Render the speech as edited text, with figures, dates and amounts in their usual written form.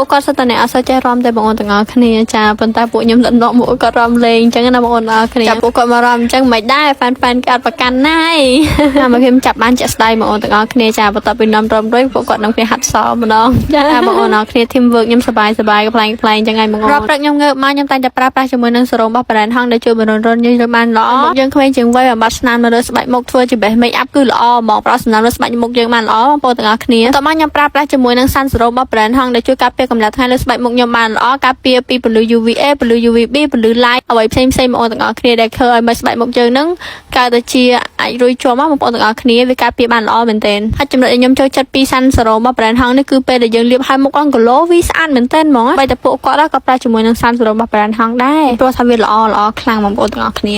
ពួកគាត់សិតតែអ្នកអត់សូវចេះរំតែបងប្អូនទាំងអស់គ្នាចាប៉ុន្តែពួកខ្ញុំដំណក់មកគាត់រំលេងអញ្ចឹងណាបងប្អូនអរគ្នាចាពួកគាត់មករំអញ្ចឹងមិនដែរហ្វានគេអត់ប្រកាន់ណាយតែមកខ្ញុំចាប់បានចាក់ស្ដាយបងប្អូនទាំងអស់គ្នាចាបន្ទាប់ពីនាំរំរួយពួកគាត់នឹងគ្នាហាត់សម្ដងចាបងប្អូនអរគ្នា team work ខ្ញុំសប្បាយកំ ប្លែងអញ្ចឹងហើយបងប្អូនរាប់ព្រឹកខ្ញុំងើបមកខ្ញុំតែងតែប្រើប្រាស់ជាមួយនឹងសេរ៉ូមរបស់ brand ហងដែលជួយបញ្រុនយើងទៅបានល្អយើងក្មេងជាងវ័យបំបត្តិស្នាមនៅលើស្បែកមុខធ្វើជា base make up គឺល្អហ្មងប្រសិនណាលើស្បែកមុខយើងបានល្អបងប្អូនទាំងអស់គ្នាតោះមកខ្ញុំប្រើប្រាស់ជាមួយនឹងសាន់សេរ៉ូមរបស់ brand ហងដែលជួយការពារកម្ដៅថ្ងៃលើស្បែកមុខខ្ញុំបានល្អការពារពីពន្លឺ UVA ពន្លឺ UVB ពន្លឺ light អ្វីផ្សេងបងប្អូនទាំងអស់គ្នាដែលធ្វើឲ្យស្បែកមុខយើងនឹងកើតទៅជាអាចរុយជាប់មកបងប្អូនទាំងអស់គ្នាវាការពារបានល្អមែនទែនហើយចំណុចដែលខ្ញុំចូលចិត្តពីសាន់សេរ៉ូមរបស់ brand ហងនេះគឺពេលដែលយើងលាបឲ្យមុខអង្កឡូវាស្អាតមែនទែនហ្មងហើយតែពួកគាត់ក៏ប្រើជាមួយនឹងសាន់សេរ៉ូមរបស់ brand ហងដែរព្រោះថាវាល្អខ្លាំងបងប្អូនទាំងអស់គ្នា